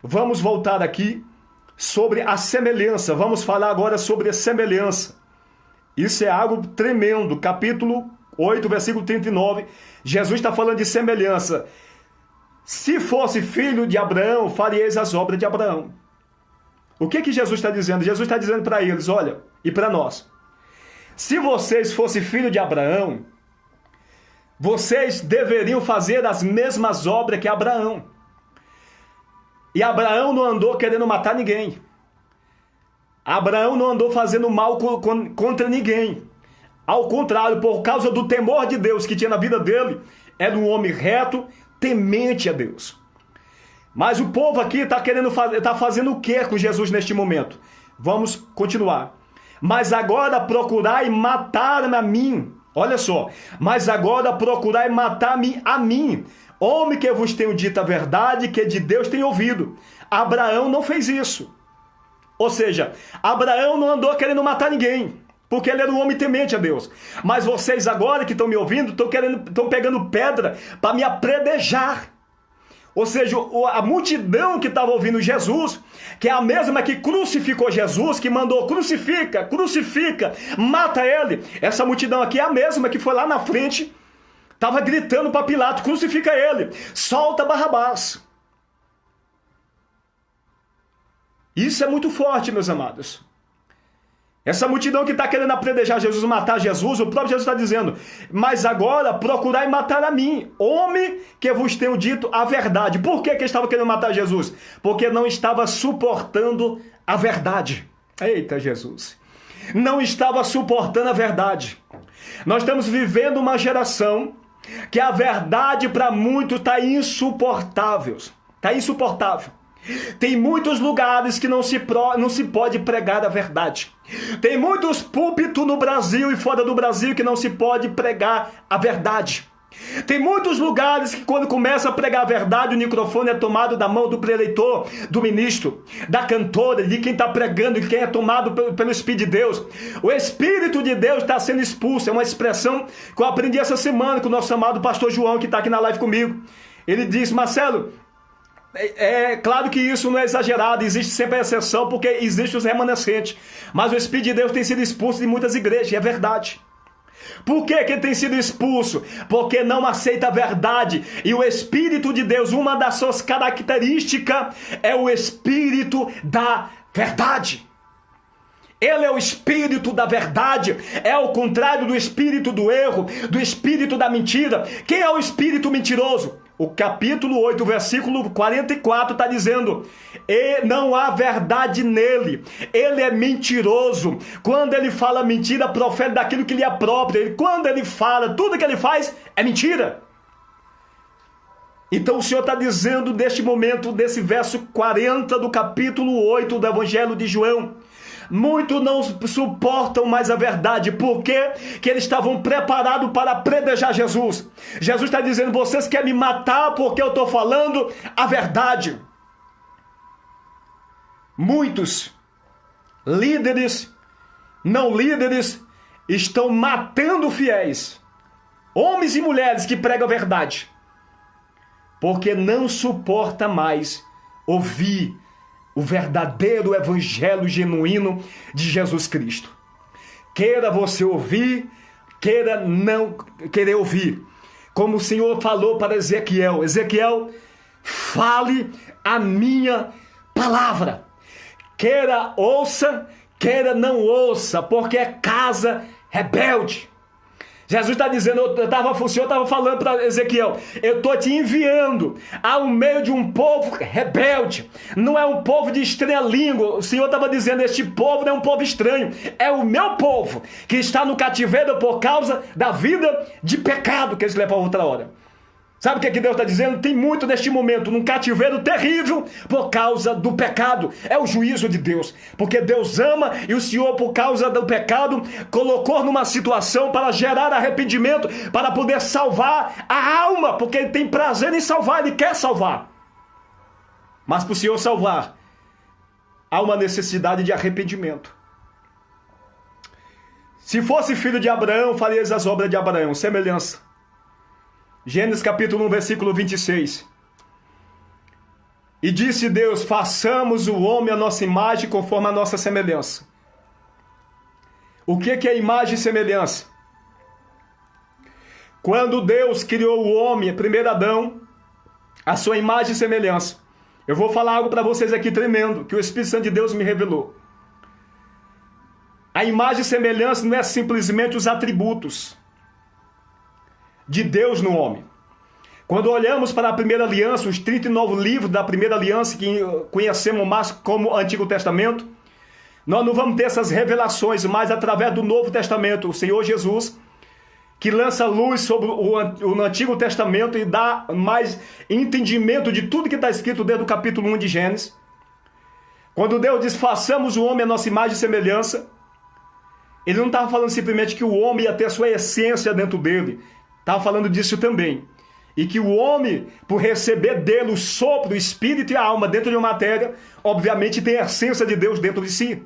Vamos voltar aqui sobre a semelhança. Vamos falar agora sobre a semelhança. Isso é algo tremendo. Capítulo 8, versículo 39. Jesus está falando de semelhança. Se fosse filho de Abraão, faríeis as obras de Abraão. O que Jesus está dizendo? Jesus está dizendo para eles, olha, e para nós. Se vocês fossem filho de Abraão, vocês deveriam fazer as mesmas obras que Abraão. E Abraão não andou querendo matar ninguém. Abraão não andou fazendo mal contra ninguém. Ao contrário, por causa do temor de Deus que tinha na vida dele, era um homem reto, temente a Deus. Mas o povo aqui está fazendo o que com Jesus neste momento? Vamos continuar. Mas agora procurai matar-me a mim. Olha só. Mas agora procurai matar-me a mim. Homem que vos tenho dito a verdade, que de Deus tenho ouvido. Abraão não fez isso. Ou seja, Abraão não andou querendo matar ninguém, porque ele era um homem temente a Deus. Mas vocês agora que estão me ouvindo, estão pegando pedra para me apredejar. Ou seja, a multidão que estava ouvindo Jesus, que é a mesma que crucificou Jesus, que mandou crucifica, mata ele. Essa multidão aqui é a mesma que foi lá na frente, estava gritando para Pilatos, crucifica ele, solta Barrabás. Isso é muito forte, meus amados. Essa multidão que está querendo apredejar Jesus, matar Jesus, o próprio Jesus está dizendo, mas agora procurai matar a mim, homem que vos tenho dito a verdade. Por que estava querendo matar Jesus? Porque não estava suportando a verdade. Eita Jesus! Não estava suportando a verdade. Nós estamos vivendo uma geração que a verdade para muitos está insuportável. Está insuportável. Tem muitos lugares que não se pode pregar a verdade. Tem muitos púlpitos no Brasil e fora do Brasil que não se pode pregar a verdade. Tem muitos lugares que quando começa a pregar a verdade, o microfone é tomado da mão do preleitor, do ministro, da cantora, de quem está pregando e quem é tomado pelo Espírito de Deus. O Espírito de Deus está sendo expulso. É uma expressão que eu aprendi essa semana com o nosso amado pastor João, que está aqui na live comigo. Ele disse, Marcelo, é claro que isso não é exagerado, existe sempre a exceção, porque existe os remanescentes. Mas o Espírito de Deus tem sido expulso de muitas igrejas, e é verdade. Por que ele tem sido expulso? Porque não aceita a verdade. E o Espírito de Deus, uma das suas características é o Espírito da verdade. Ele é o Espírito da verdade. É o contrário do Espírito do erro, do Espírito da mentira. Quem é o Espírito mentiroso? O capítulo 8, versículo 44 está dizendo, e não há verdade nele, ele é mentiroso. Quando ele fala mentira, profere daquilo que lhe é próprio. Quando ele fala, tudo que ele faz é mentira. Então o Senhor está dizendo neste momento, desse verso 40 do capítulo 8 do Evangelho de João, muitos não suportam mais a verdade, porque que eles estavam preparados para apredejar Jesus. Jesus está dizendo, vocês querem me matar porque eu estou falando a verdade. Muitos líderes, não líderes, estão matando fiéis, homens e mulheres que pregam a verdade, porque não suporta mais ouvir o verdadeiro evangelho genuíno de Jesus Cristo. Queira você ouvir, queira não querer ouvir. Como o Senhor falou para Ezequiel, Ezequiel, fale a minha palavra. Queira ouça, queira não ouça, porque é casa rebelde. Jesus está dizendo, o Senhor estava falando para Ezequiel, eu estou te enviando ao meio de um povo rebelde, não é um povo de estranha língua. O Senhor estava dizendo, este povo não é um povo estranho, é o meu povo, que está no cativeiro por causa da vida de pecado que eles levam outra hora. Sabe o que Deus está dizendo? Tem muito neste momento, num cativeiro terrível por causa do pecado. É o juízo de Deus. Porque Deus ama e o Senhor, por causa do pecado, colocou numa situação para gerar arrependimento, para poder salvar a alma, porque Ele tem prazer em salvar, Ele quer salvar. Mas para o Senhor salvar, há uma necessidade de arrependimento. Se fosse filho de Abraão, farias as obras de Abraão, semelhança. Gênesis capítulo 1, versículo 26. E disse Deus: façamos o homem à nossa imagem, conforme a nossa semelhança. O que é imagem e semelhança? Quando Deus criou o homem, primeiro Adão, a sua imagem e semelhança. Eu vou falar algo para vocês aqui tremendo, que o Espírito Santo de Deus me revelou. A imagem e semelhança não é simplesmente os atributos de Deus no homem. Quando olhamos para a primeira aliança, os 39 livros da primeira aliança, que conhecemos mais como Antigo Testamento, nós não vamos ter essas revelações, mas através do Novo Testamento, o Senhor Jesus, que lança luz sobre o Antigo Testamento e dá mais entendimento de tudo que está escrito desde o capítulo 1 de Gênesis. Quando Deus diz: façamos o homem à nossa imagem e semelhança, Ele não estava falando simplesmente que o homem ia ter a sua essência dentro dele. Estava falando disso também. E que o homem, por receber dele o sopro, o espírito e a alma dentro de uma matéria, obviamente tem a essência de Deus dentro de si.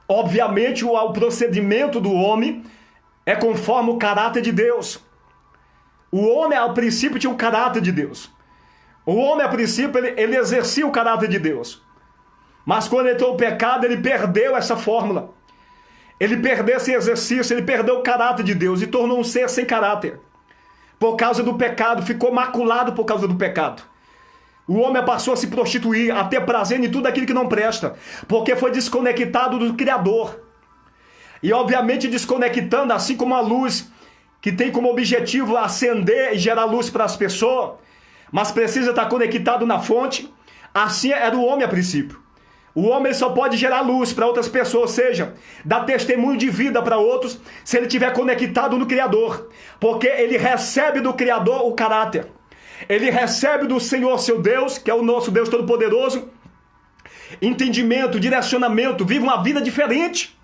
Obviamente o procedimento do homem é conforme o caráter de Deus. O homem, a princípio, tinha o caráter de Deus. O homem, a princípio, ele exercia o caráter de Deus. Mas quando entrou o pecado, ele perdeu essa fórmula. Ele perdeu esse exercício, ele perdeu o caráter de Deus e tornou um ser sem caráter. Por causa do pecado, ficou maculado por causa do pecado. O homem passou a se prostituir, a ter prazer em tudo aquilo que não presta, porque foi desconectado do Criador. E obviamente desconectando, assim como a luz, que tem como objetivo acender e gerar luz para as pessoas, mas precisa estar conectado na fonte, assim era o homem a princípio. O homem só pode gerar luz para outras pessoas, ou seja, dar testemunho de vida para outros, se ele estiver conectado no Criador. Porque ele recebe do Criador o caráter. Ele recebe do Senhor, seu Deus, que é o nosso Deus Todo-Poderoso, entendimento, direcionamento, vive uma vida diferente.